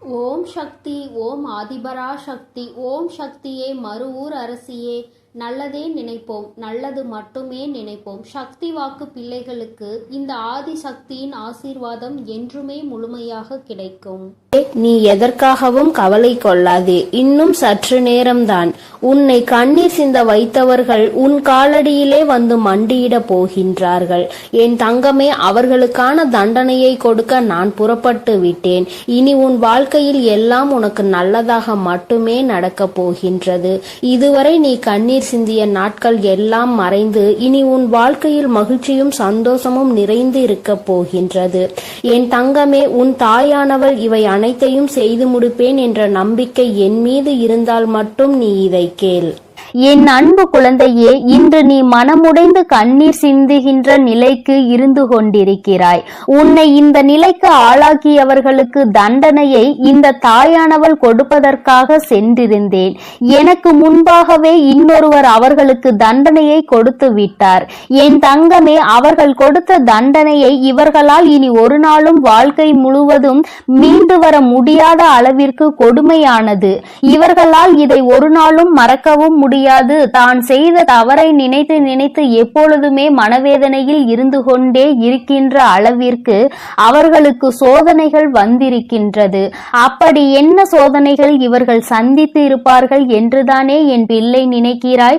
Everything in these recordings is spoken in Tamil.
ஓம் சக்தி, ஓம் ஆதிபரா சக்தி, ஓம் சக்தியே, மறுவூர் அரசியே, நல்லதே நினைப்போம், நல்லது மட்டுமே நினைப்போம். சக்தி வாக்கு பிள்ளைகளுக்கு இந்த ஆதிசக்தியின் ஆசீர்வாதம் என்றுமே முழுமையாக கிடைக்கும். நீ எதற்காகவும் கவலை கொள்ளாதே, இன்னும் சற்று நேரம்தான். உன்னை கண்ணீர் சிந்த வைத்தவர்கள் உன் காலடியிலே வந்து மண்டியிட போகின்றார்கள். என் தங்கமே, அவர்களுக்கான தண்டனையை கொடுக்க நான் புறப்பட்டு விட்டேன். இனி உன் வாழ்க்கையில் எல்லாம் உனக்கு நல்லதாக மட்டுமே நடக்கப் போகின்றது. இதுவரை நீ கண்ணீர் சிந்திய நாட்கள் எல்லாம் மறைந்து இனி உன் வாழ்க்கையில் மகிழ்ச்சியும் சந்தோஷமும் நிறைந்து இருக்க போகின்றது. என் தங்கமே, உன் தாயானவள் இவை அனைத்தையும் செய்து முடிப்பேன் என்ற நம்பிக்கை என் மீது இருந்தால் மட்டும் நீ இதை கேள். என் அன்பு குழந்தையே, இன்று நீ மனமுடைந்து கண்ணீர் சிந்துகின்ற நிலைக்கு இருந்து கொண்டிருக்கிறாய். உன்னை இந்த நிலைக்கு ஆளாக்கியவர்களுக்கு தண்டனையை இந்த தாயானவள் கொடுப்பதற்காக சென்றிருந்தேன். எனக்கு முன்பாகவே இன்னொருவர் அவர்களுக்கு தண்டனையை கொடுத்து விட்டார். என் தங்கமே, அவர்கள் கொடுத்த தண்டனையை இவர்களால் இனி ஒரு நாளும் வாழ்க்கை முழுவதும் மீண்டு வர முடியாத அளவிற்கு கொடுமையானது. இவர்களால் இதை ஒரு நாளும் மறக்கவும் முடியாது. தான் செய்த தவறை நினைத்து நினைத்து எப்பொழுதுமே மனவேதனையில் இருந்து கொண்டே இருக்கின்ற அளவிற்கு அவர்களுக்கு சோதனைகள் வந்திருக்கின்றது. அப்படி என்ன சோதனைகள் இவர்கள் சந்தித்து இருப்பார்கள் என்றுதானே என் பிள்ளை நினைக்கிறாய்?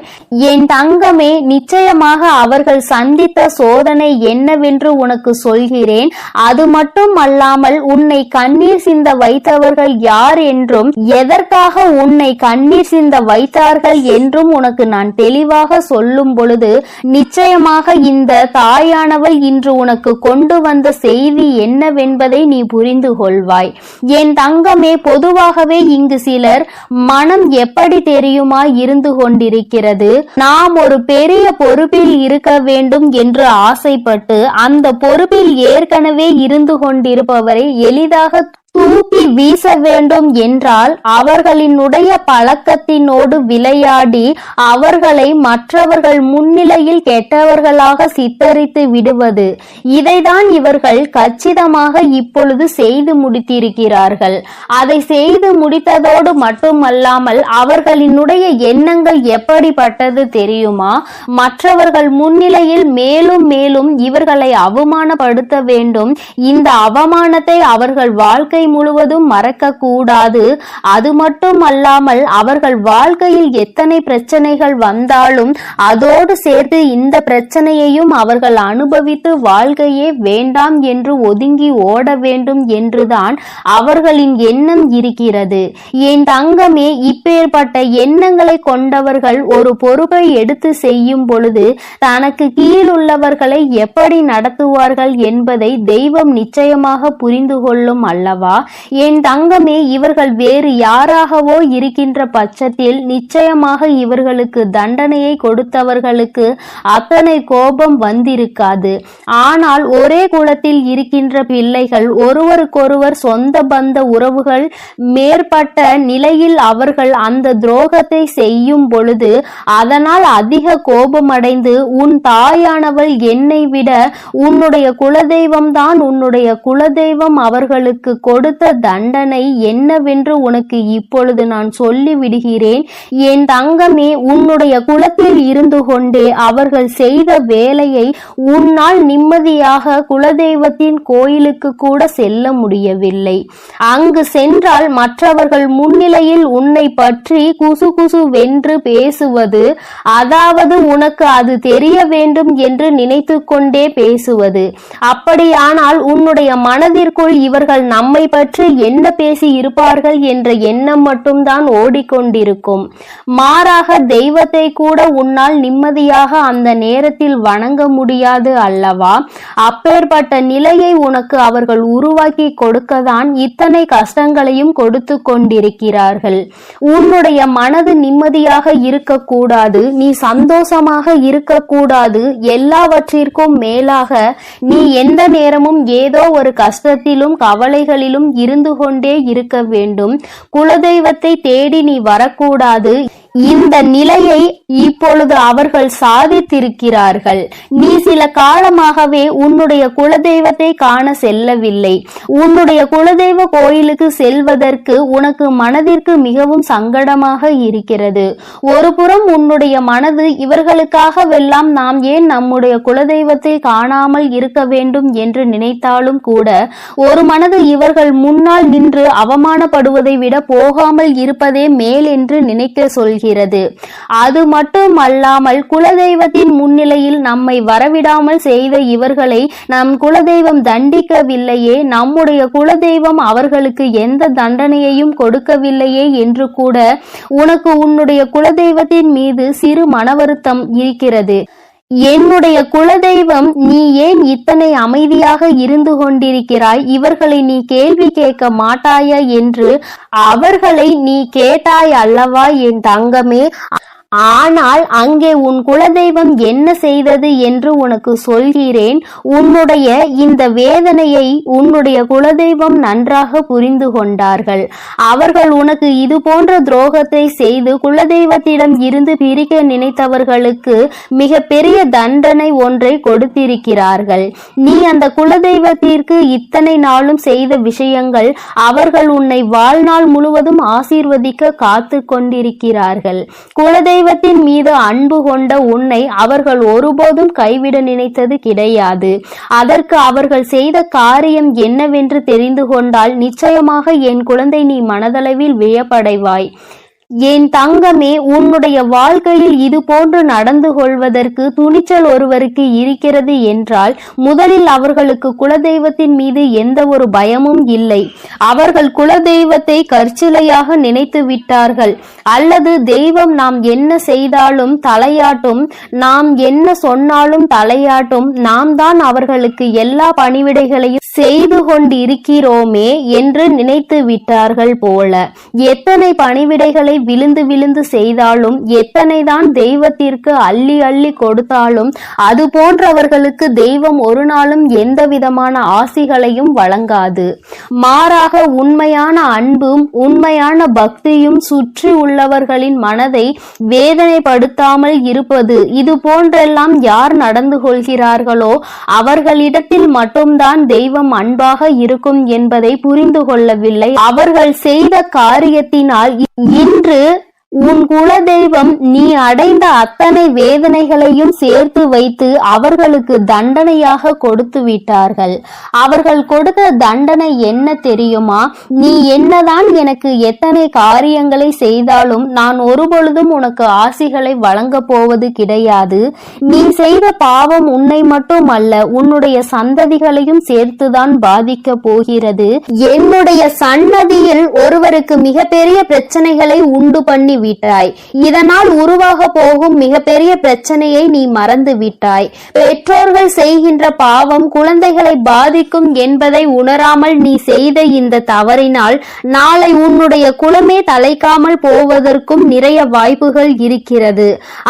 என் தங்கமே, நிச்சயமாக அவர்கள் சந்தித்த சோதனை என்னவென்று உனக்கு சொல்கிறேன். அது மட்டும் அல்லாமல் உன்னை கண்ணீர் சிந்த வைத்தவர்கள் யார் என்றும் எதற்காக உன்னை கண்ணீர் சிந்த வைத்தார்கள் என்றும் உனக்கு நான் தெளிவாக சொல்லும் பொழுது நிச்சயமாக இந்த தாயானவள் இன்று உனக்கு கொண்டு வந்த செய்தி என்னவென்பதை நீ புரிந்து கொள்வாய். என் தங்கமே, பொதுவாகவே இங்கு சிலர் மனம் எப்படி தெரியுமா இருந்து கொண்டிருக்கிறது. நாம் ஒரு பெரிய பொறுப்பில் இருக்க வேண்டும் என்று ஆசைப்பட்டு அந்த பொறுப்பில் ஏற்கனவே இருந்து கொண்டிருப்பவரை எளிதாக தூக்கி வீச வேண்டும் என்றால் அவர்களினுடைய பழக்கத்தினோடு விளையாடி அவர்களை மற்றவர்கள் முன்னிலையில் கெட்டவர்களாக சித்தரித்து விடுவது. இதைதான் இவர்கள் கச்சிதமாக இப்பொழுது செய்து முடித்திருக்கிறார்கள். அதை செய்து முடித்ததோடு மட்டுமல்லாமல் அவர்களினுடைய எண்ணங்கள் எப்படிப்பட்டது தெரியுமா? மற்றவர்கள் முன்னிலையில் மேலும் மேலும் இவர்களை அவமானப்படுத்த வேண்டும். இந்த அவமானத்தை அவர்கள் வாழ்க்கை முழுவதும் மறக்க கூடாது. அது மட்டும் அல்லாமல் அவர்கள் வாழ்க்கையில் எத்தனை பிரச்சனைகள் வந்தாலும் அதோடு சேர்த்து இந்த பிரச்சனையையும் அவர்கள் அனுபவித்து வாழ்க்கையே வேண்டாம் என்று ஒதுங்கி ஓட வேண்டும் என்றுதான் அவர்களின் எண்ணம் இருக்கிறது. என் தங்கமே, இப்பேற்பட்ட எண்ணங்களை கொண்டவர்கள் ஒரு பொறுப்பை எடுத்து செய்யும் பொழுது தனக்கு கீழ் உள்ளவர்களை எப்படி நடத்துவார்கள் என்பதை தெய்வம் நிச்சயமாக புரிந்து கொள்ளும் அல்லவா? என் தங்கமே, இவர்கள் வேறு யாராகவோ இருக்கின்ற பட்சத்தில் நிச்சயமாக இவர்களுக்கு தண்டனையை கொடுத்தவர்களுக்கு அத்தனை கோபம் வந்திருக்காது. ஆனால் ஒரே குலத்தில் இருக்கின்ற பிள்ளைகள், ஒருவருக்கொருவர் சொந்த பந்த உறவுகள் மேற்பட்ட நிலையில் அவர்கள் அந்த துரோகத்தை செய்யும் பொழுது அதனால் அதிக கோபமடைந்து உன் தாயானவள் என்னை விட உன்னுடைய குலதெய்வம் தான் உன்னுடைய குலதெய்வம் அவர்களுக்கு கொடுத்த தண்டனை என்னவென்று உனக்கு இப்பொழுது நான் சொல்லி விடுகிறேன். என் தங்கமே, உன்னுடைய குலத்தில் இருந்து கொண்டே அவர்கள் செய்த வேலையை உன்னால் நிம்மதியாக குலதெய்வத்தின் கோயிலுக்கு கூட செல்ல முடியவில்லை. அங்கு சென்றால் மற்றவர்கள் முன்னிலையில் உன்னை பற்றி குசு குசு வென்று பேசுவது, அதாவது உனக்கு அது தெரிய வேண்டும் என்று நினைத்து கொண்டே பேசுவது. அப்படியானால் உன்னுடைய மனதிற்குள் இவர்கள் நம்மை பற்றி என்ன பேசி இருப்பார்கள் என்ற எண்ணம் மட்டும்தான் ஓடிக்கொண்டிருக்கும். மாறாக தெய்வத்தை கூட உன்னால் நிம்மதியாக அந்த நேரத்தில் வணங்க முடியாது அல்லவா? அப்பேற்பட்ட நிலையை உனக்கு அவர்கள் உருவாக்கி கொடுக்கத்தான் இத்தனை கஷ்டங்களையும் கொடுத்து கொண்டிருக்கிறார்கள். உன்னுடைய மனது நிம்மதியாக இருக்கக்கூடாது, நீ சந்தோஷமாக இருக்கக்கூடாது. எல்லாவற்றிற்கும் மேலாக நீ எந்த நேரமும் ஏதோ ஒரு கஷ்டத்திலும் கவலைகளிலும் இருந்து கொண்டே இருக்க வேண்டும். குலதெய்வத்தை தேடி நீ வரக்கூடாது. இந்த நிலையை இப்பொழுது அவர்கள் சாதித்திருக்கிறார்கள். நீ சில காலமாகவே உன்னுடைய குலதெய்வத்தை காண செல்லவில்லை. உன்னுடைய குலதெய்வ கோயிலுக்கு செல்வதற்கு உனக்கு மனதிற்கு மிகவும் சங்கடமாக இருக்கிறது. ஒரு புறம் உன்னுடைய மனது இவர்களுக்காகவெல்லாம் நாம் ஏன் நம்முடைய குலதெய்வத்தை காணாமல் இருக்க வேண்டும் என்று நினைத்தாலும் கூட ஒரு மனது இவர்கள் முன்னால் நின்று அவமானப்படுவதை விட போகாமல் இருப்பதே மேல் என்று நினைக்க சொல்கிறது. அது மட்டுமல்லாமல் குலதெய்வத்தின் முன்னிலையில் நம்மை வரவிடாமல் செய்த இவர்களை நம் குலதெய்வம் தண்டிக்கவில்லையே, நம்முடைய குலதெய்வம் அவர்களுக்கு எந்த தண்டனையையும் கொடுக்கவில்லையே என்று கூட உனக்கு உன்னுடைய குலதெய்வத்தின் மீது சிறு மனவருத்தம் இருக்கிறது. என்னுடைய குலதெய்வம், நீ ஏன் இத்தனை அமைதியாக இருந்து கொண்டிருக்கிறாய்? இவர்களை நீ கேள்வி கேட்க மாட்டாயா என்று அவர்களை நீ கேட்டாய் அல்லவா என் தங்கமே? ஆனால் அங்கே உன் குலதெய்வம் என்ன செய்தது என்று உனக்கு சொல்கிறேன். உன்னுடைய இந்த வேதனையை உன்னுடைய குலதெய்வம் நன்றாக புரிந்து கொண்டார்கள். அவர்கள் உனக்கு இது போன்ற துரோகத்தை செய்து குலதெய்வத்திடம் இருந்து பிரிக்க நினைத்தவர்களுக்கு மிக பெரிய தண்டனை ஒன்றை கொடுத்திருக்கிறார்கள். நீ அந்த குலதெய்வத்திற்கு இத்தனை நாளும் செய்த விஷயங்கள் அவர்கள் உன்னை வாழ்நாள் முழுவதும் ஆசீர்வதிக்க காத்து கொண்டிருக்கிறார்கள். குலதெய்வத்தின் மீது அன்பு கொண்ட உன்னை அவர்கள் ஒருபோதும் கைவிட நினைத்தது கிடையாது. அதற்கு அவர்கள் செய்த காரியம் என்னவென்று தெரிந்து கொண்டால் நிச்சயமாக என் குழந்தை நீ மனதளவில் வியப்படைவாய். என் தங்கமே, உன்னுடைய வாழ்க்கையில் இது போன்று நடந்து கொள்வதற்கு துணிச்சல் ஒருவருக்கு இருக்கிறது என்றால் முதலில் அவர்களுக்கு குலதெய்வத்தின் மீது எந்த ஒரு பயமும் இல்லை. அவர்கள் குலதெய்வத்தை கற்சிலையாக நினைத்து விட்டார்கள். அல்லது தெய்வம் நாம் என்ன செய்தாலும் தலையாட்டும், நாம் என்ன சொன்னாலும் தலையாட்டும், நாம் தான் அவர்களுக்கு எல்லா பணிவிடைகளையும் செய்து கொண்டிருக்கிறோமே என்று நினைத்து விட்டார்கள் போல. எத்தனை பணிவிடைகளை விழுந்து விழுந்து செய்தாலும், எத்தனைதான் தெய்வத்திற்கு அள்ளி அள்ளி கொடுத்தாலும் அது போன்றவர்களுக்கு தெய்வம் ஒரு நாளும் எந்த விதமான ஆசிகளையும் வழங்காது. மாறாக உண்மையான அன்பும் உண்மையான பக்தியும் சுற்றி உள்ளவர்களின் மனதை வேதனைப்படுத்தாமல் இருப்பது. இது போன்றெல்லாம் யார் நடந்து கொள்கிறார்களோ அவர்களிடத்தில் மட்டும்தான் தெய்வம் அன்பாக இருக்கும் என்பதை புரிந்து கொள்ளவில்லை. அவர்கள் செய்த காரியத்தினால் இன்று உன் குலதெய்வம் நீ அடைந்த அத்தனை வேதனைகளையும் சேர்த்து வைத்து அவர்களுக்கு தண்டனையாக கொடுத்து விட்டார்கள். அவர்கள் கொடுத்த தண்டனை என்ன தெரியுமா? நீ என்னதான் எனக்கு எத்தனை காரியங்களை செய்தாலும் நான் ஒருபொழுதும் உனக்கு ஆசிகளை வழங்க போவது கிடையாது. நீ செய்த பாவம் உன்னை மட்டுமல்ல, உன்னுடைய சந்ததிகளையும் சேர்த்துதான் பாதிக்க போகிறது. என்னுடைய சன்னதியில் ஒருவருக்கு மிகப்பெரிய பிரச்சனைகளை உண்டு பண்ணி விட்டாய். இதனால் உருவாக போகும் மிகப்பெரிய பிரச்சனையை நீ மறந்து விட்டாய். பெற்றோர்கள் செய்கின்ற பாவம் குழந்தைகளை பாதிக்கும் என்பதை உணராமல் நீ செய்த இந்த தவறினால் நாளை உன்னுடைய குலமே தலைக்காமல் போவதற்கும் நிறைய வாய்ப்புகள் இருக்கிறது.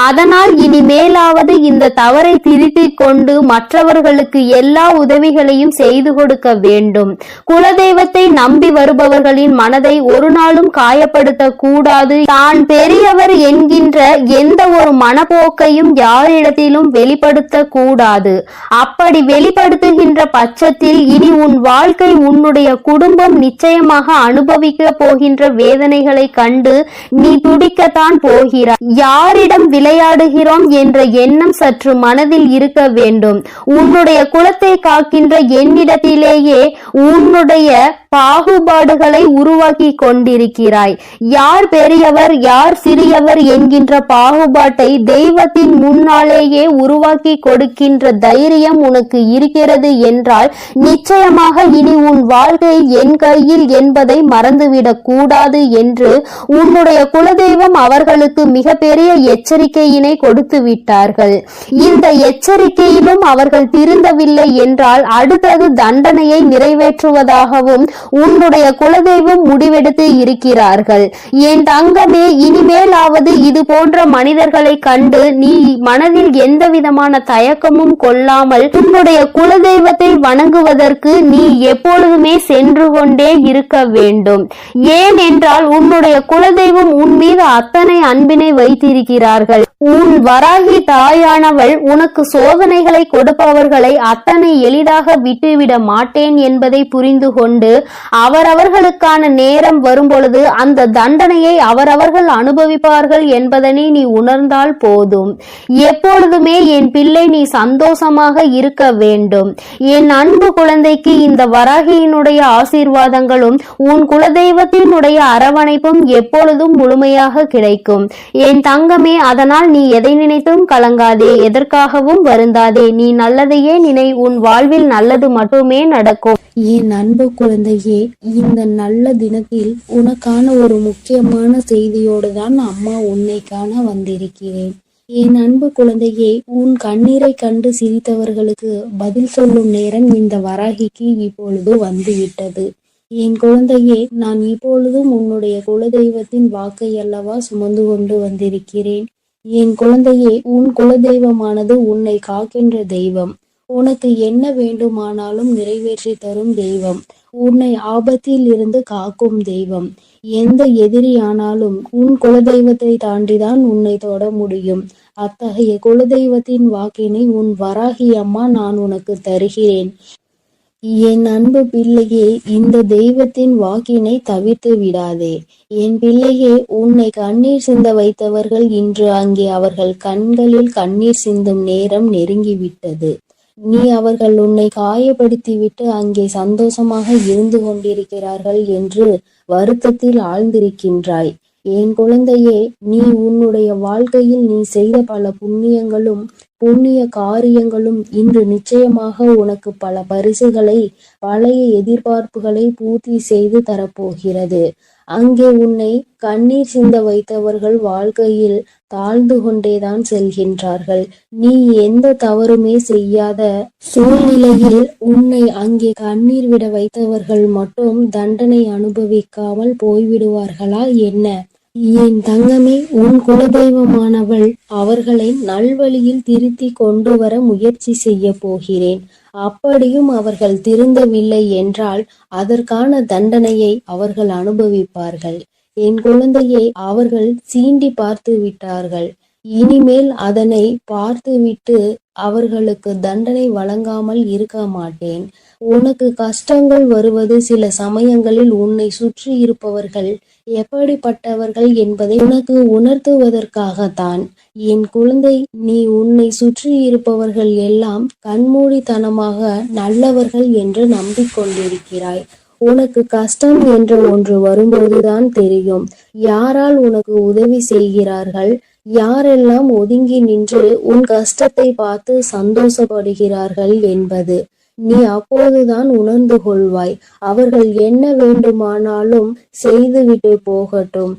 அதனால் இனிமேலாவது இந்த தவறை திருத்திக் கொண்டு மற்றவர்களுக்கு எல்லா உதவிகளையும் செய்து கொடுக்க வேண்டும். குலதெய்வத்தை நம்பி வருபவர்களின் மனதை ஒரு நாளும் காயப்படுத்த கூடாது. தான் பெரியவர் என்கின்ற எந்த ஒரு மனப்போக்கையும் யாரிடத்திலும் வெளிப்படுத்த கூடாது. அப்படி வெளிப்படுத்துகின்ற பட்சத்தில் இனி உன் வாழ்க்கை, உன்னுடைய குடும்பம் நிச்சயமாக அனுபவிக்க போகின்ற வேதனைகளை கண்டு நீ துடிக்கத்தான் போகிறாய். யாரிடம் விளையாடுகிறோம் என்ற எண்ணம் சற்று மனதில் இருக்க வேண்டும். உன்னுடைய குலத்தை காக்கின்ற என்னிடத்திலேயே உன்னுடைய பாகுபாடுகளை உருவாக்கி கொண்டிருக்கிறாய். யார் பெரியவர் யார் சிறியவர் என்கின்ற பாகுபாட்டை தெய்வத்தின் முன்னாலேயே உருவாக்கி கொடுக்கின்ற தைரியம் உனக்கு இருக்கிறது என்றால் நிச்சயமாக இனி உன் வாழ்க்கை என் கையில் என்பதை மறந்துவிடக் கூடாது என்று உன்னுடைய குலதெய்வம் அவர்களுக்கு மிகப்பெரிய எச்சரிக்கையினை கொடுத்து விட்டார்கள். இந்த எச்சரிக்கையிலும் அவர்கள் திருந்தவில்லை என்றால் அடுத்தது தண்டனையை நிறைவேற்றுவதாகவும் உன்னுடைய குலதெய்வம் முடிவெடுத்து இருக்கிறார்கள். என் தங்கமே, இனிமேலாவது இது போன்ற மனிதர்களை கண்டு நீ மனதில் எந்த விதமான தயக்கமும் கொள்ளாமல் உன்னுடைய குலதெய்வத்தை வணங்குவதற்கு நீ எப்பொழுதுமே சென்று கொண்டே இருக்க வேண்டும். ஏனென்றால் உன்னுடைய குலதெய்வம் உன் மீது அத்தனை அன்பினை வைத்திருக்கிறார்கள். உன் வராகி தாயானவள் உனக்கு சோதனைகளை கொடுப்பவர்களை அத்தனை எளிதாக விட்டுவிட மாட்டேன் என்பதை புரிந்து கொண்டு அவரவர்களுக்கான நேரம் வரும்பொழுது அந்த தண்டனையை அவரவர்கள் அனுபவிப்பார்கள் என்பதனை நீ உணர்ந்தால் போதும். எப்பொழுதுமே என் பிள்ளை நீ சந்தோஷமாக இருக்க வேண்டும். என் அன்பு குழந்தைக்கு இந்த வராகியினுடைய ஆசீர்வாதங்களும் உன் குலதெய்வத்தினுடைய அரவணைப்பும் எப்பொழுதும் முழுமையாக கிடைக்கும். என் தங்கமே, அதனால் நீ எதை நினைத்தும் கலங்காதே, எதற்காகவும் வருந்தாதே. நீ நல்லதையே நினை, உன் வாழ்வில் நல்லது மட்டுமே நடக்கும். என் அன்பு குழந்தையே, இந்த நல்ல தினத்தில் உனக்கான ஒரு முக்கியமான செய்தியோடு தான் அம்மா உன்னை காண வந்திருக்கிறேன். என் அன்பு குழந்தையே, உன் கண்ணீரை கண்டு சிரித்தவர்களுக்கு பதில் சொல்லும் நேரம் இந்த வராகிக்கு இப்பொழுது வந்துவிட்டது. என் குழந்தையே, நான் இப்பொழுதும் உன்னுடைய குலதெய்வத்தின் வாக்கை அல்லவா சுமந்து கொண்டு வந்திருக்கிறேன். என் குழந்தையே, உன் குலதெய்வமானது உன்னை காக்கின்ற தெய்வம். உனக்கு என்ன வேண்டுமானாலும் நிறைவேற்றி தரும் தெய்வம். உன்னை ஆபத்தில் இருந்து காக்கும் தெய்வம். எந்த எதிரியானாலும் உன் குலதெய்வத்தை தாண்டிதான் உன்னை தொட முடியும். அத்தகைய குலதெய்வத்தின் வாக்கினை உன் வராகி அம்மா நான் உனக்கு தருகிறேன். என் அன்பு பிள்ளையே, இந்த தெய்வத்தின் வாக்கினை தவிர்த்து விடாதே. என் பிள்ளையே, உன்னை கண்ணீர் சிந்த வைத்தவர்கள் இன்று அங்கே அவர்கள் கண்களில் கண்ணீர் சிந்தும் நேரம் நெருங்கிவிட்டது. நீ அவர்கள் உன்னை காயப்படுத்திவிட்டு அங்கே சந்தோஷமாக இருந்து கொண்டிருக்கிறார்கள் என்று வருத்தத்தில் ஆழ்ந்திருக்கின்றாய். என் குழந்தையே, நீ உன்னுடைய வாழ்க்கையில் நீ செய்த பல புண்ணிய காரியங்களும் இன்று நிச்சயமாக உனக்கு பல பரிசுகளை, பழைய எதிர்பார்ப்புகளை பூர்த்தி செய்து தரப்போகிறது. அங்கே உன்னை கண்ணீர் சிந்த வைத்தவர்கள் வாழ்க்கையில் தாழ்ந்து கொண்டேதான் செல்கின்றார்கள். நீ எந்த தவறுமே செய்யாத சூழ்நிலையில் உன்னை அங்கே கண்ணீர் விட வைத்தவர்கள் மட்டும் தண்டனை அனுபவிக்காமல் போய்விடுவார்களா என்ன? என் தங்கமே, உன் குலதெய்வமானவள் அவர்களை நல்வழியில் திருத்தி கொண்டு வர முயற்சி செய்ய போகிறேன். அப்படியும் அவர்கள் திருந்தவில்லை என்றால் அதற்கான தண்டனையை அவர்கள் அனுபவிப்பார்கள். என் குழந்தையை அவர்கள் சீண்டி பார்த்து விட்டார்கள். இனிமேல் அதனை பார்த்துவிட்டு அவர்களுக்கு தண்டனை வழங்காமல் இருக்க மாட்டேன். உனக்கு கஷ்டங்கள் வருவது சில சமயங்களில் உன்னை சுற்றி இருப்பவர்கள் எப்படிப்பட்டவர்கள் என்பதை உனக்கு உணர்த்துவதற்காகத்தான். என் குழந்தை, நீ உன்னை சுற்றி இருப்பவர்கள் எல்லாம் கண்மூடித்தனமாக நல்லவர்கள் என்று நம்பிக்கொண்டிருக்கிறாய். உனக்கு கஷ்டம் என்ற ஒன்று வரும்போதுதான் தெரியும் யாரால் உனக்கு உதவி செய்கிறார்கள், யாரெல்லாம் ஒதுங்கி நின்று உன் கஷ்டத்தை பார்த்து சந்தோஷப்படுகிறார்கள் என்பது. நீ அப்போதுதான் உணர்ந்து கொள்வாய். அவர்கள் என்ன வேண்டுமானாலும் செய்துவிட்டு போகட்டும்.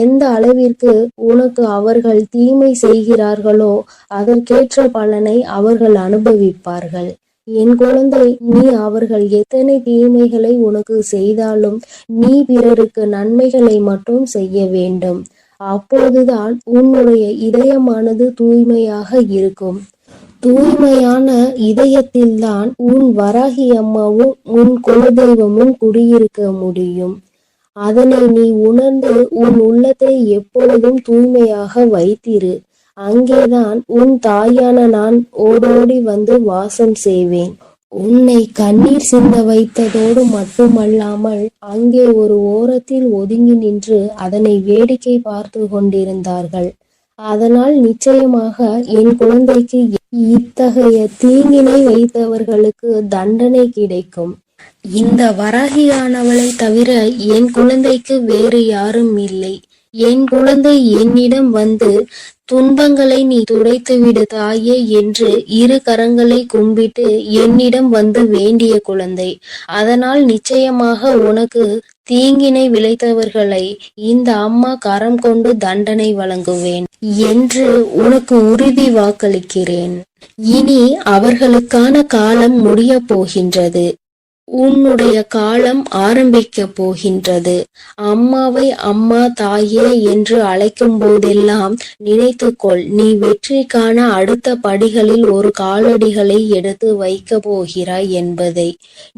எந்த அளவிற்கு உனக்கு அவர்கள் தீமை செய்கிறார்களோ அதற்கேற்ற பலனை அவர்கள் அனுபவிப்பார்கள். என் குழந்தை, நீ அவர்கள் எத்தனை தீமைகளை உனக்கு செய்தாலும் நீ பிறருக்கு நன்மைகளை மட்டும் செய்ய வேண்டும். அப்போதுதான் உன்னுடைய இதயமானது தூய்மையாக இருக்கும். தூய்மையான இதயத்தில்தான் உன் வராகி அம்மாவும் உன் குலதெய்வமும் குடியிருக்க முடியும். அதனை நீ உணர்ந்து உன் உள்ளத்தை எப்பொழுதும் தூய்மையாக வைத்திரு. அங்கேதான் உன் தாயான நான் ஓடோடி வந்து வாசம் செய்வேன். உன்னை கண்ணீர் சிந்த வைத்ததோடு மட்டுமல்லாமல் அங்கே ஒரு ஓரத்தில் ஒதுங்கி நின்று அதனை வேடிக்கை பார்த்து கொண்டிருந்தார்கள். அதனால் நிச்சயமாக என் குழந்தைக்கு இத்தகைய தீங்கினை வைத்தவர்களுக்கு தண்டனை கிடைக்கும். இந்த வராகியானவளை தவிர என் குழந்தைக்கு வேறு யாரும் இல்லை. என் குழந்தை என்னிடம் வந்து துன்பங்களை நீ துடைத்துவிடு தாயே என்று இரு கரங்களை கும்பிட்டு என்னிடம் வந்து வேண்டிய குழந்தை. அதனால் நிச்சயமாக உனக்கு தீங்கினை விளைத்தவர்களை இந்த அம்மா கரம் கொண்டு தண்டனை வழங்குவேன் என்று உனக்கு உறுதி வாக்களிக்கிறேன். இனி அவர்களுக்கான காலம் முடிய போகின்றது. உன்னுடைய காலம் ஆரம்பிக்கப் போகின்றது. அம்மாவை அம்மா, தாயே என்று அழைக்கும் போதெல்லாம் நினைத்துக்கொள், நீ வெற்றிக்கான அடுத்த படிகளில் ஒரு காலடிகளை எடுத்து வைக்கப் போகிறாய் என்பதை.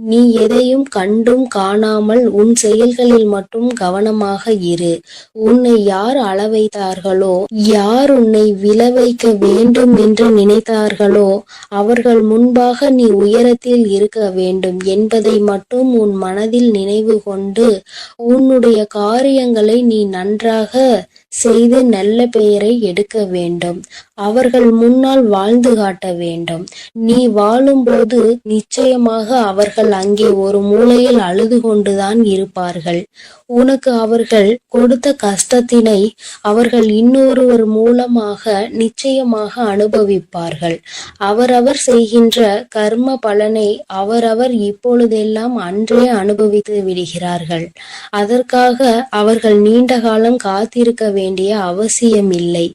நீ எதையும் கண்டும் காணாமல் உன் செயல்களில் மட்டும் கவனமாக இரு. உன்னை யார் அளவைத்தார்களோ, யார் உன்னை விழவைக்க வேண்டும் என்று நினைத்தார்களோ, அவர்கள் முன்பாக நீ உயரத்தில் இருக்க வேண்டும் என்பதை மட்டும் உன் மனதில் நினைவு கொண்டு உன்னுடைய காரியங்களை நீ நன்றாக செய்து நல்ல பெயரை எடுக்க வேண்டும். அவர்கள் முன்னால் வாழ்ந்து காட்ட வேண்டும். நீ வாழும்போது நிச்சயமாக அவர்கள் அங்கே ஒரு மூலையில் அழுது கொண்டுதான் இருப்பார்கள். உனக்கு அவர்கள் கொடுத்த கஷ்டத்தினை அவர்கள் இன்னொருவர் மூலமாக நிச்சயமாக அனுபவிப்பார்கள். அவரவர் செய்கின்ற கர்ம பலனை அவரவர் இப்பொழுதெல்லாம் அன்றே அனுபவித்து விடுகிறார்கள். அதற்காக அவர்கள் நீண்ட காலம் காத்திருக்க வேண்டிய அவசியம் இல்லை.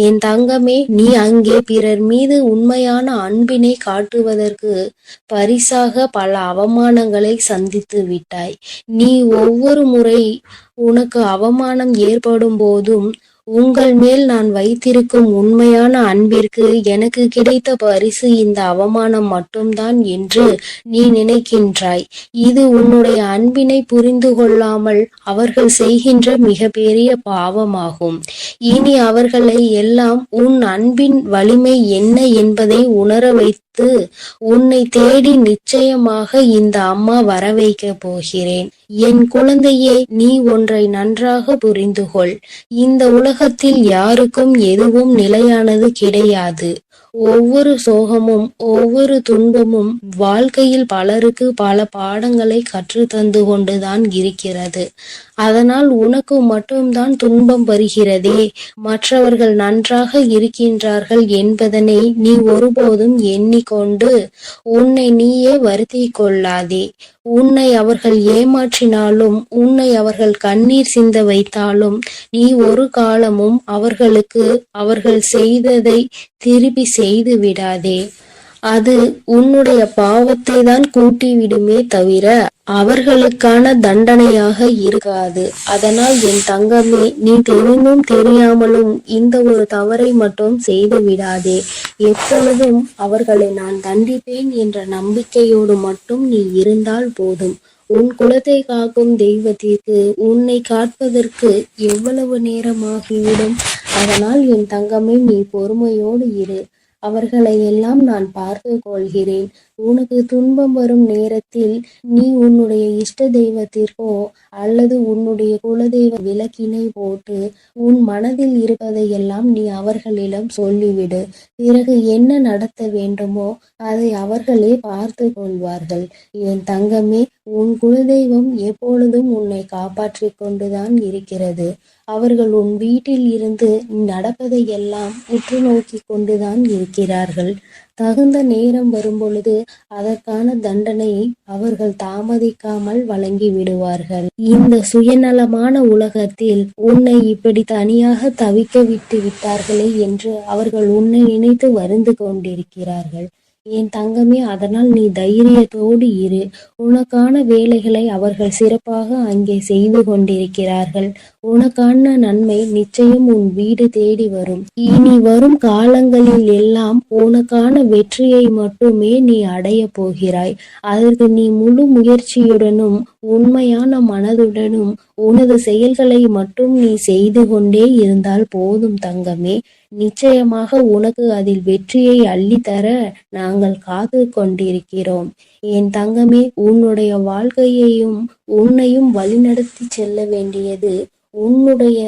என் தங்கமே, நீ அங்கே பிறர் மீது உண்மையான அன்பினை காட்டுவதற்கு பரிசாக பல அவமானங்களை சந்தித்து விட்டாய். நீ ஒவ்வொரு முறை உனக்கு அவமானம் ஏற்படும் போதும் உங்கள் மேல் நான் வைத்திருக்கும் உண்மையான அன்பிற்கு எனக்கு கிடைத்த பரிசு இந்த அவமானம் மட்டும்தான் என்று நீ நினைக்கின்றாய். இது உன்னுடைய அன்பினை புரிந்து கொள்ளாமல் அவர்கள் செய்கின்ற மிகப்பெரிய பாவமாகும். இனி அவர்களை எல்லாம் உன் அன்பின் வலிமை என்ன என்பதை உணர வைத்து உன்னை தேடி நிச்சயமாக இந்த அம்மா வர வைக்க போகிறேன். என் குழந்தையே, நீ ஒன்றை நன்றாக புரிந்து கொள். இந்த உலகத்தில் யாருக்கும் எதுவும் நிலையானது கிடையாது. ஒவ்வொரு சோகமும் ஒவ்வொரு துன்பமும் வாழ்க்கையில் பலருக்கு பல பாடங்களை கற்று தந்து கொண்டுதான் இருக்கிறது. அதனால் உனக்கு மட்டும்தான் துன்பம் வருகிறதே, மற்றவர்கள் நன்றாக இருக்கின்றார்கள் என்பதனை நீ ஒருபோதும் எண்ணிக்கொண்டு உன்னை நீயே வருத்தி கொள்ளாதே. உன்னை அவர்கள் ஏமாற்றினாலும், உன்னை அவர்கள் கண்ணீர் சிந்த வைத்தாலும், நீ ஒரு காலமும் அவர்களுக்கு அவர்கள் செய்ததை திருப்பி செய்து விடாதே. அது உன்னுடைய பாவத்தை தான் கூட்டி விடுமே தவிர அவர்களுக்கான தண்டனையாக இருக்காது. அதனால் என் தங்கமே, நீ தெரிந்தும் தெரியாமலும் இந்த ஒரு தவறை மட்டும் செய்து விடாதே. எப்பொழுதும் அவர்களை நான் தண்டிப்பேன் என்ற நம்பிக்கையோடு மட்டும் நீ இருந்தால் போதும். உன் குலத்தை காக்கும் தெய்வத்திற்கு உன்னை காப்பதற்கு எவ்வளவு நேரமாகிவிடும். அதனால் என் தங்கமே, நீ பொறுமையோடு இரு. அவர்களை எல்லாம் நான் பார்த்து கொள்கிறேன். உனக்கு துன்பம் வரும் நேரத்தில் நீ உன்னுடைய இஷ்ட தெய்வத்திற்கோ அல்லது உன்னுடைய குலதெய்வ விளக்கினை போட்டு உன் மனதில் இருப்பதையெல்லாம் நீ அவர்களிடம் சொல்லிவிடு. பிறகு என்ன நடத்த வேண்டுமோ அதை அவர்களே பார்த்து கொள்வார்கள். என் தங்கமே, உன் குலதெய்வம் எப்பொழுதும் உன்னை காப்பாற்றி கொண்டுதான் இருக்கிறது. அவர்கள் உன் வீட்டில் இருந்து நடப்பதையெல்லாம் உற்று நோக்கி கொண்டுதான் இருக்கிறார்கள். தகுந்த நேரம் வரும்பொழுது அதற்கான தண்டனையை அவர்கள் தாமதிக்காமல் வழங்கி விடுவார்கள். இந்த சுயநலமான உலகத்தில் உன்னை இப்படி தனியாக தவிக்க விட்டு விட்டார்களே என்று அவர்கள் உன்னை நினைத்து வருந்து கொண்டிருக்கிறார்கள். என் தங்கமே, அதனால் நீ தைரியத்தோடு இரு. உனக்கான வேலைகளை அவர்கள் சிறப்பாக அங்கே செய்து கொண்டிருக்கிறார்கள். உனக்கான நன்மை நிச்சயம் உன் வீடு தேடி வரும். இனி வரும் காலங்களில் எல்லாம் உனக்கான வெற்றியை மட்டுமே நீ அடைய போகிறாய். அதற்கு நீ முழு முயற்சியுடனும் உண்மையான மனதுடனும் உனது செயல்களை மட்டும் நீ செய்து கொண்டே இருந்தால் போதும் தங்கமே. நிச்சயமாக உனக்கு அதில் வெற்றியை அள்ளித்தர நாங்கள் காத்து கொண்டிருக்கிறோம். என் தங்கமே, உன்னுடைய வாழ்க்கையையும் உன்னையும் வழிநடத்தி செல்ல வேண்டியது உன்னுடைய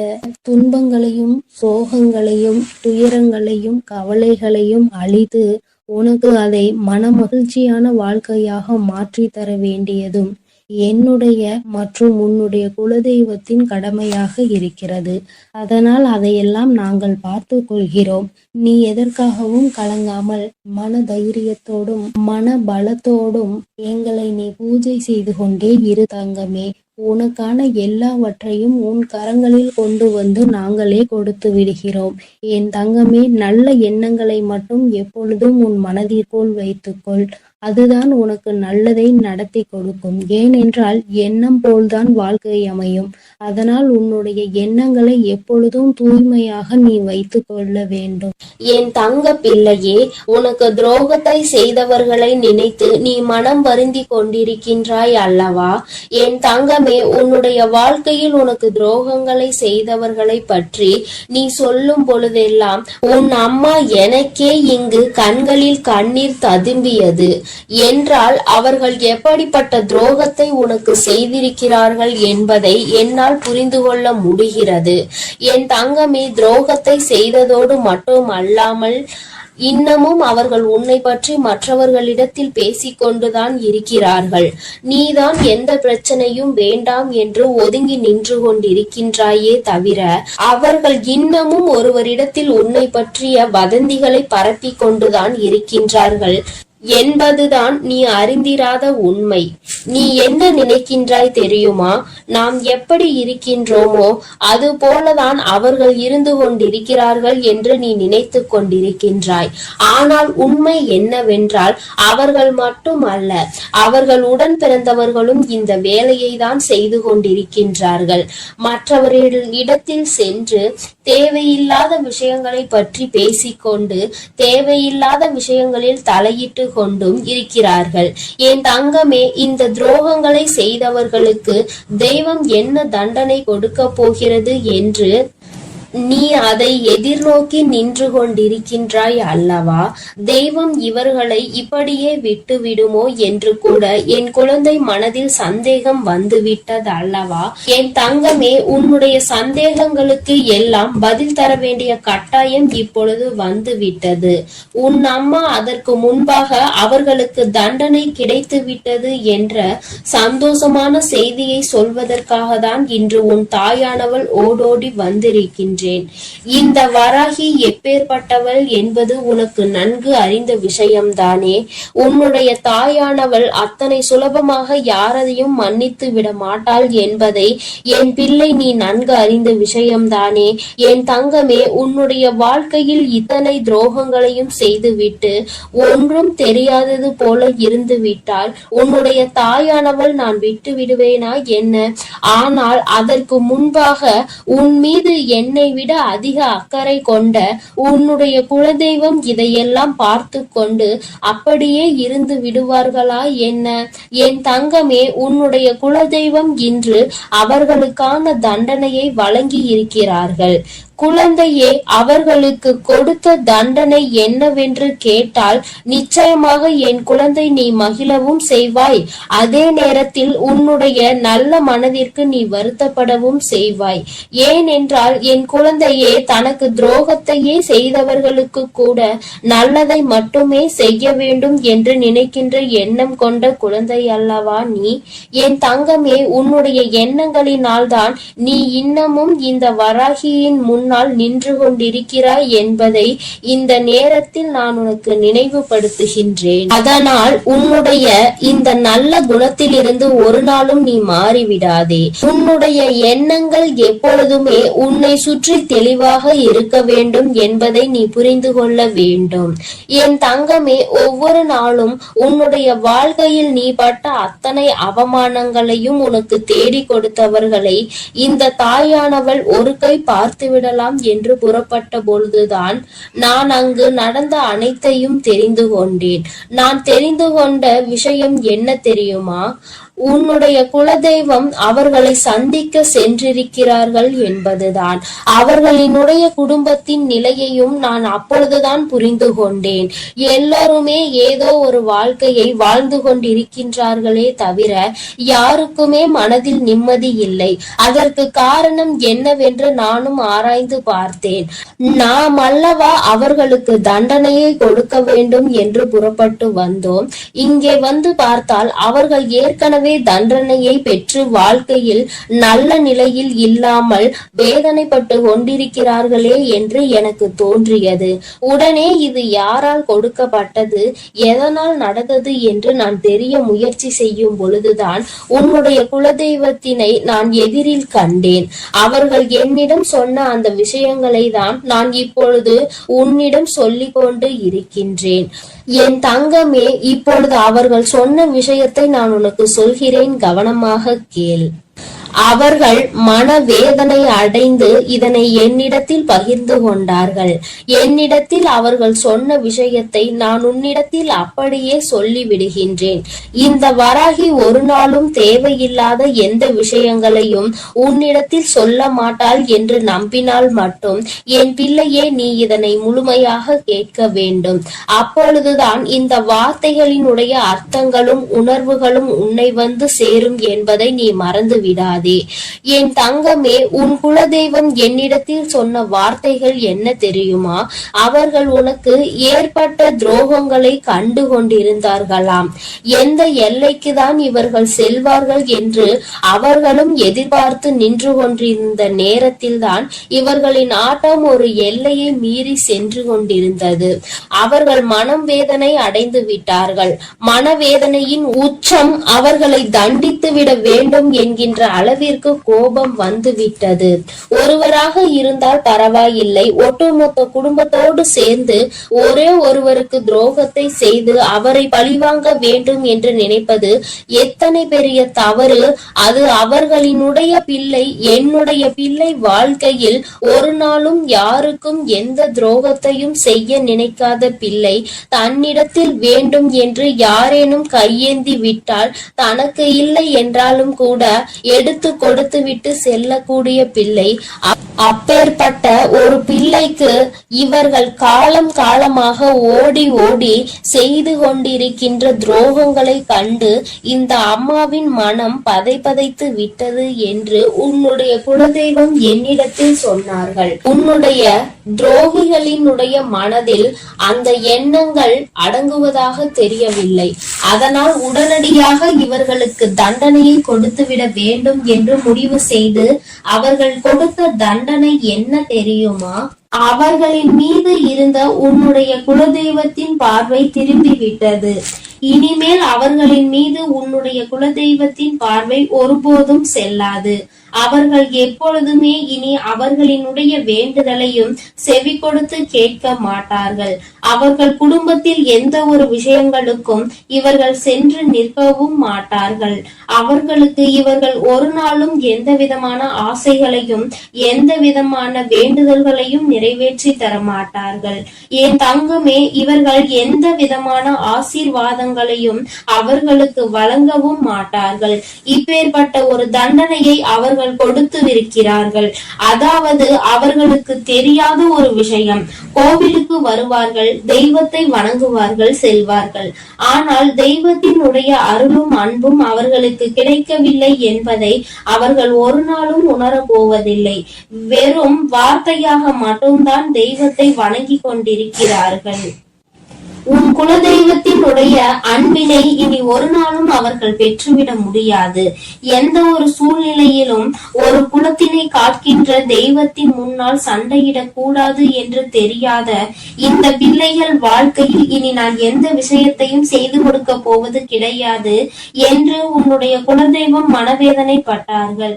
துன்பங்களையும் சோகங்களையும் துயரங்களையும் கவலைகளையும் அழித்து உனக்கு அதை மனமகிழ்ச்சியான வாழ்க்கையாக மாற்றி தர வேண்டியதும் என்னுடைய மற்றும் உன்னுடைய குலதெய்வத்தின் கடமையாக இருக்கிறது. அதனால் அதையெல்லாம் நாங்கள் பார்த்து கொள்கிறோம். நீ எதற்காகவும் கலங்காமல் மன தைரியத்தோடும் மன பலத்தோடும் எங்களை நீ பூஜை செய்து கொண்டே இரு தங்கமே. உனக்கான எல்லாவற்றையும் உன் கரங்களில் கொண்டு வந்து நாங்களே கொடுத்து விடுகிறோம். என் தங்கமே, நல்ல எண்ணங்களை மட்டும் எப்பொழுதும் உன் மனதிற்குள் வைத்துக்கொள். அதுதான் உனக்கு நல்லதை நடத்தி கொடுக்கும். ஏனென்றால் எண்ணம் போல்தான் வாழ்க்கை அமையும். அதனால் உன்னுடைய எண்ணங்களை எப்பொழுதும் தூய்மையாக நீ வைத்து கொள்ள வேண்டும். என் தங்க பிள்ளையே, உனக்கு துரோகத்தை செய்தவர்களை நினைத்து நீ மனம் வருந்தி கொண்டிருக்கின்றாய் அல்லவா? என் தங்கமே, உன்னுடைய வாழ்க்கையில் உனக்கு துரோகங்களை செய்தவர்களை பற்றி நீ சொல்லும் பொழுதெல்லாம் உன் அம்மா எனக்கே இங்கு கண்களில் கண்ணீர் ததும்பியது என்றால் அவர்கள் எப்படிப்பட்ட துரோகத்தை உனக்கு செய்திருக்கிறார்கள் என்பதை என்னால் புரிந்து கொள்ள முடிகிறது. என் தங்கமே, துரோகத்தை செய்ததோடு மட்டும் அல்லாமல் இன்னமும் அவர்கள் உன்னை பற்றி மற்றவர்களிடத்தில் பேசிக்கொண்டுதான் இருக்கிறார்கள். நீதான் எந்த பிரச்சனையும் வேண்டாம் என்று ஒதுங்கி நின்று கொண்டிருக்கின்றாயே தவிர அவர்கள் இன்னமும் ஒருவரிடத்தில் உன்னை பற்றிய வதந்திகளை பரப்பி கொண்டுதான் இருக்கின்றார்கள் என்பதுதான் நீ அறிந்திராத உண்மை. நீ என்ன நினைக்கின்றாய் தெரியுமா? நாம் எப்படி இருக்கின்றோமோ அது போலதான் அவர்கள் இருந்து கொண்டிருக்கிறார்கள் என்று நீ நினைத்து கொண்டிருக்கின்றாய். ஆனால் உண்மை என்னவென்றால் அவர்கள் மட்டுமல்ல, அவர்கள் உடன் பிறந்தவர்களும் இந்த வேலையை தான் செய்து கொண்டிருக்கின்றார்கள். மற்றவர்களிடத்தில் சென்று தேவையில்லாத விஷயங்களை பற்றி பேசிக்கொண்டு தேவையில்லாத விஷயங்களில் தலையிட்டு கொண்டும் இருக்கிறார்கள். என் தங்கமே, இந்த துரோகங்களை செய்தவர்களுக்கு தெய்வம் என்ன தண்டனை கொடுக்க போகிறது என்று நீ அதை எதிர்நோக்கி நின்று கொண்டிருக்கின்றாய் அல்லவா? தெய்வம் இவர்களை இப்படியே விட்டு விடுமோ என்று கூட என் குழந்தை மனதில் சந்தேகம் வந்துவிட்டது அல்லவா? என் தங்கமே, உன்னுடைய சந்தேகங்களுக்கு எல்லாம் பதில் தர வேண்டிய கட்டாயம் இப்பொழுது வந்துவிட்டது. உன் அம்மா அதற்கு முன்பாக அவர்களுக்கு தண்டனை கிடைத்து விட்டது என்ற சந்தோஷமான செய்தியை சொல்வதற்காக தான் இன்று உன் தாயானவள் ஓடோடி வந்திருக்கின்ற. இந்த வராகி எப்பேற்பட்டவள் என்பது உனக்கு நன்கு அறிந்த விஷயம்தானே. உன்னுடைய தாயானவள் அத்தனை சுலபமாக யாரையும் மன்னித்து விட மாட்டாள் என்பதை என் பிள்ளை நீ நன்கு அறிந்த விஷயம்தானே. என் தங்கமே, உன்னுடைய வாழ்க்கையில் இத்தனை துரோகங்களையும் செய்துவிட்டு ஒன்றும் தெரியாதது போல இருந்து விட்டால் உன்னுடைய தாயானவள் நான் விட்டு விடுவேனா என்ன? ஆனால் அதற்கு முன்பாக உன் மீது என்னை விட அதிக அக்கறை கொண்ட உன்னுடைய குலதெய்வம் இதையெல்லாம் பார்த்து கொண்டு அப்படியே இருந்து விடுவார்களா என்ன? என் தங்கமே, உன்னுடைய குலதெய்வம் இன்று அவர்களுக்கான தண்டனையை வழங்கி இருக்கிறார்கள். குழந்தையே, அவர்களுக்கு கொடுத்த தண்டனை என்னவென்று கேட்டால் நிச்சயமாக என் குழந்தை நீ மகிழவும் செய்வாய். அதே நேரத்தில் உன்னுடைய நல்ல மனதிற்கு நீ வருத்தப்படவும் செய்வாய். ஏனென்றால் என் குழந்தையே, தனக்கு துரோகத்தையே செய்தவர்களுக்கு கூட நல்லதை மட்டுமே செய்ய வேண்டும் என்று நினைக்கின்ற எண்ணம் கொண்ட குழந்தை அல்லவா நீ? என் தங்கமே, உன்னுடைய எண்ணங்களினால் தான் நீ இன்னமும் இந்த வராகியின் முன் நின்று கொண்டிருக்கிறாய் என்பதை இந்த நேரத்தில் நான் உனக்கு நினைவுபடுத்துகின்றேன். அதனால் உன்னுடைய இந்த நல்ல குணத்திலிருந்து ஒரு நாளும் நீ மாறிவிடாதே. உன்னுடைய எண்ணங்கள் எப்பொழுதுமே உன்னை சுற்றி தெளிவாக இருக்க வேண்டும் என்பதை நீ புரிந்து கொள்ள வேண்டும். என் தங்கமே, ஒவ்வொரு நாளும் உன்னுடைய வாழ்க்கையில் நீ பட்ட அத்தனை அவமானங்களையும் உனக்கு தேடி கொடுத்தவர்களை இந்த தாயானவள் ஒரு கை பார்த்துவிடலாம் என்று புறப்பட்ட பொழுதுதான் நான் அங்கு நடந்த அனைத்தையும் தெரிந்து கொண்டேன். நான் தெரிந்து கொண்ட விஷயம் என்ன தெரியுமா? உன்னுடைய குலதெய்வம் அவர்களை சந்திக்க சென்றிருக்கிறார்கள் என்பதுதான். அவர்களினுடைய குடும்பத்தின் நிலையையும் நான் அப்பொழுதுதான் புரிந்து கொண்டேன். எல்லாருமே ஏதோ ஒரு வாழ்க்கையை வாழ்ந்து கொண்டிருக்கின்றார்களே தவிர யாருக்குமே மனதில் நிம்மதி இல்லை. அதற்கு காரணம் என்னவென்று நானும் ஆராய்ந்து பார்த்தேன். நாம் அல்லவா அவர்களுக்கு தண்டனையை கொடுக்க வேண்டும் என்று புறப்பட்டு வந்தோம். இங்கே வந்து பார்த்தால் அவர்கள் ஏற்கனவே ஏற்கனவே தண்டனையை பெற்று வாழ்க்கையில் நல்ல நிலையில் இல்லாமல் வேதனைப்பட்டு கொண்டிருக்கிறார்களே என்று எனக்கு தோன்றியது. உடனே இது யாரால் கொடுக்கப்பட்டது, எதனால் நடந்தது என்று நான் தெரிய முயற்சி செய்யும் பொழுதுதான் உன்னுடைய குலதெய்வத்தினை நான் எதிரில் கண்டேன். அவர்கள் என்னிடம் சொன்ன அந்த விஷயங்களை தான் நான் இப்பொழுது உன்னிடம் சொல்லிக் கொண்டு இருக்கின்றேன். என் தங்கமே, இப்பொழுது அவர்கள் சொன்ன விஷயத்தை நான் உனக்கு சொல்கிறேன், கவனமாக கேள். அவர்கள் மனவேதனை அடைந்து இதனை என்னிடத்தில் பகிர்ந்து கொண்டார்கள். என்னிடத்தில் அவர்கள் சொன்ன விஷயத்தை நான் உன்னிடத்தில் அப்படியே சொல்லிவிடுகின்றேன். இந்த வராகி ஒரு நாளும் தேவையில்லாத எந்த விஷயங்களையும் உன்னிடத்தில் சொல்ல மாட்டாள் என்று நம்பினால் மட்டும் என் பிள்ளையே, நீ இதனை முழுமையாக கேட்க வேண்டும். அப்பொழுதுதான் இந்த வார்த்தைகளினுடைய அர்த்தங்களும் உணர்வுகளும் உன்னை வந்து சேரும் என்பதை நீ மறந்து விடாதே. என் தங்கமே, உன் குலதெய்வம் என்னிடத்தில் சொன்ன வார்த்தைகள் என்ன தெரியுமா? அவர்கள் உனக்கு ஏற்பட்ட துரோகங்களை கண்டு கொண்டிருந்தார்களாம். எந்த எல்லைக்கு தான் இவர்கள் செல்வார்கள் என்று அவர்களும் எதிர்பார்த்து நின்று கொண்டிருந்த நேரத்தில் தான் இவர்களின் ஆட்டம் ஒரு எல்லையை மீறி சென்று கொண்டிருந்தது. அவர்கள் மனம் வேதனை அடைந்து விட்டார்கள். மனவேதனையின் உச்சம் அவர்களை தண்டித்து விட வேண்டும் என்கின்ற அளவிற்கு கோபம் வந்து விட்டது. ஒருவராக இருந்தால் பரவாயில்லை, ஒட்டுமொத்த குடும்பத்தோடு சேர்ந்து ஒரே ஒருவருக்கு துரோகத்தை செய்து அவரை பழிவாங்க வேண்டும் என்று நினைப்பது எத்தனை பெரிய தவறு. அது அவர்களினுடைய பிள்ளை, என்னுடைய பிள்ளை வாழ்க்கையில் ஒரு நாளும் யாருக்கும் எந்த துரோகத்தையும் செய்ய நினைக்காத பிள்ளை தன்னிடத்தில் வேண்டும் என்று யாரேனும் கையேந்தி விட்டால் தனக்கு இல்லை என்றாலும் கூட எடுத்து கொடுத்து விட்டு செல்லக்கூடிய பிள்ளை. அப்பேற்பட்ட ஒரு பிள்ளைக்கு இவர்கள் காலம் காலமாக ஓடி ஓடி செய்து கொண்டிருக்கின்ற துரோகங்களை கண்டு இந்த அம்மாவின் மனம் பதைத்து விட்டது என்று உன்னுடைய குலதெய்வம் என்னிடத்தில் சொன்னார்கள். உன்னுடைய துரோகிகளினுடைய மனதில் அந்த எண்ணங்கள் அடங்குவதாக தெரியவில்லை. அதனால் உடனடியாக இவர்களுக்கு தண்டனையை கொடுத்துவிட வேண்டும் என்று முடிவு செய்து அவர்கள் கொடுத்த தண்டனை என்ன தெரியுமா? அவர்களின் மீது இருந்த உன்னுடைய குலதெய்வத்தின் பார்வை திரும்பி விட்டது. இனிமேல் அவர்களின் மீது உன்னுடைய குலதெய்வத்தின் பார்வை ஒருபோதும் செல்லாது. அவர்கள் எப்பொழுதுமே இனி அவர்களினுடைய வேண்டுதலையும் செவி கொடுத்து கேட்க மாட்டார்கள். அவர்கள் குடும்பத்தில் எந்த ஒரு விஷயங்களுக்கும் இவர்கள் சென்று நிற்கவும் மாட்டார்கள். அவர்களுக்கு இவர்கள் ஒரு நாளும் எந்த விதமான ஆசைகளையும் எந்த விதமான வேண்டுதல்களையும் நிறைவேற்றி தர மாட்டார்கள். என் தங்கமே, இவர்கள் எந்த விதமான ஆசீர்வாதங்களையும் அவர்களுக்கு வழங்கவும் மாட்டார்கள். இப்பேற்பட்ட ஒரு தண்டனையை அவர்கள் கொடுத்துவிருக்கிறார்கள். அதாவது அவர்களுக்கு தெரியாத ஒரு விஷயம், கோவிலுக்கு வருவார்கள், தெய்வத்தை வணங்குவார்கள், செல்வார்கள். ஆனால் தெய்வத்தினுடைய அருளும் அன்பும் அவர்களுக்கு கிடைக்கவில்லை என்பதை அவர்கள் ஒரு நாளும் உணரப் போவதில்லை. வெறும் வார்த்தையாக மட்டும்தான் தெய்வத்தை வணங்கி கொண்டிருக்கிறார்கள். உன் குலதெய்வத்தினுடைய அன்பினை இனி ஒரு நாளும் அவர்கள் பெற்றுவிட முடியாது. எந்த ஒரு சூழ்நிலையிலும் ஒரு குலத்தினை காக்கின்ற தெய்வத்தின் முன்னால் சண்டையிடக் கூடாது என்று தெரியாத இந்த பிள்ளைகள் வாழ்க்கையில் இனி நான் எந்த விஷயத்தையும் செய்து கொடுக்க போவது கிடையாது என்று உன்னுடைய குலதெய்வம் மனவேதனைப்பட்டார்கள்.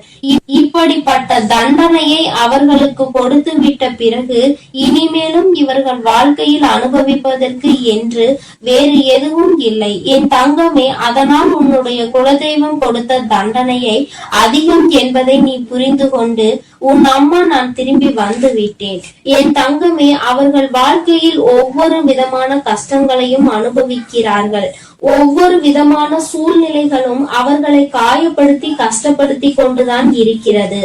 இப்படிப்பட்ட தண்டனையை அவர்களுக்கு கொடுத்து விட்ட பிறகு இனிமேலும் இவர்கள் வாழ்க்கையில் அனுபவிப்பதற்கு என்று வேறு எதுவும் இல்லை. என் தங்கமே, அதனால் உன்னுடைய குலதெய்வம் கொடுத்த தண்டனையை அதிகம் என்பதை நீ புரிந்து கொண்டு உன் அம்மா நான் திரும்பி வந்து விட்டேன். என் தங்கமே, அவர்கள் வாழ்க்கையில் ஒவ்வொரு விதமான கஷ்டங்களையும் அனுபவிக்கிறார்கள். ஒவ்வொரு விதமான சூழ்நிலைகளும் அவர்களை காயப்படுத்தி கஷ்டப்படுத்தி கொண்டுதான் இருக்கிறது.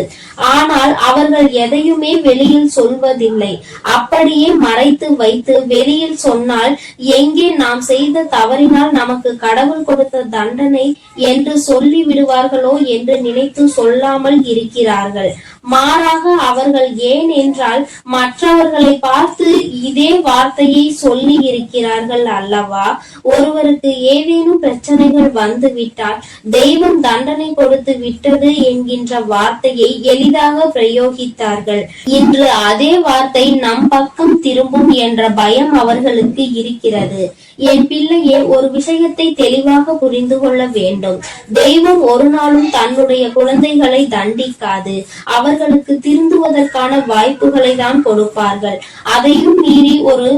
ஆனால் அவர்கள் எதையுமே வெளியில் சொல்வதில்லை. அப்படியே மறைத்து வைத்து வெளியில் சொன்னால் எங்கே நாம் செய்த தவறினால் நமக்கு கடவுள் கொடுத்த தண்டனை என்று சொல்லி விடுவார்களோ என்று நினைத்து சொல்லாமல் இருக்கிறார்கள். மாறாக அவர்கள் ஏன் என்றால் மற்றவர்களை பார்த்து இதே வார்த்தையை சொல்லி இருக்கிறார்கள் அல்லவா. ஒருவருக்கு ஏதேனும் பிரச்சனைகள் வந்துவிட்டால் தெய்வம் தண்டனை கொடுத்து விட்டது என்கின்ற வார்த்தையை எளிதாக பிரயோகித்தார்கள். இன்று அதே வார்த்தை நம் பக்கம் திரும்பும் என்ற பயம் அவர்களுக்கு இருக்கிறது. என் பிள்ளையே, ஒரு விஷயத்தை தெளிவாக புரிந்து கொள்ள வேண்டும். தெய்வம் ஒரு நாளும் தன்னுடைய குழந்தைகளை தண்டிக்காது. அவர்களுக்கு திருந்துவதற்கான வாய்ப்புகளை தான் கொடுப்பார்கள். அதையும் மீறி ஒரு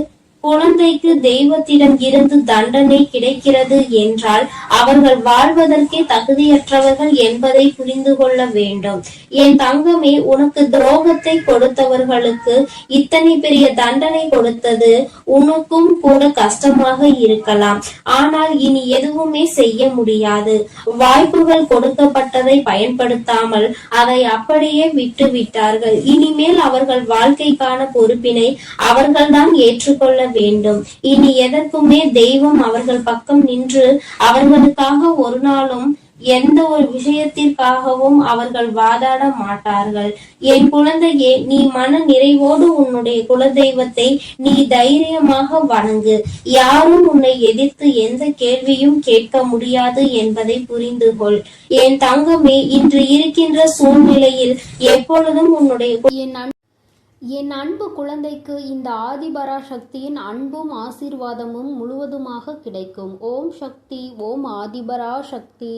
குழந்தைக்கு தெய்வத்திடம் இருந்து தண்டனை கிடைக்கிறது என்றால் அவர்கள் வாழ்வதற்கே தகுதியற்றவர்கள் என்பதை புரிந்து கொள்ள வேண்டும். என் தங்கமே, உனக்கு துரோகத்தை கொடுத்தவர்களுக்கு இத்தனை பெரிய தண்டனை கொடுத்தது உனக்கும் கூட கஷ்டமாக இருக்கலாம். ஆனால் இனி எதுவுமே செய்ய முடியாது. வாய்ப்புகள் கொடுக்கப்பட்டதை பயன்படுத்தாமல் அதை அப்படியே விட்டு விட்டார்கள். இனிமேல் அவர்கள் வாழ்க்கைக்கான பொறுப்பினை அவர்கள்தான் ஏற்றுக்கொள்ள வேண்டும். இனி எதற்குமே தெய்வம் அவர்கள் பக்கம் நின்று அவர்களுக்காக ஒரு நாளும் எந்த ஒரு விஷயத்திற்காகவும் அவர்கள் வாதாட மாட்டார்கள். என் குழந்தையே, நீ மன நிறைவோடு உன்னுடைய குலதெய்வத்தை நீ தைரியமாக வணங்கு. யாரும் உன்னை எதிர்த்து எந்த கேள்வியும் கேட்க முடியாது என்பதை புரிந்து கொள். என் தங்கமே, இன்று இருக்கின்ற சூழ்நிலையில் எப்பொழுதும் உன்னுடைய என் அன்பு குழந்தைக்கு இந்த ஆதிபராசக்தியின் அன்பும் ஆசீர்வாதமும் முழுவதுமாக கிடைக்கும். ஓம் சக்தி, ஓம் ஆதிபராசக்தி.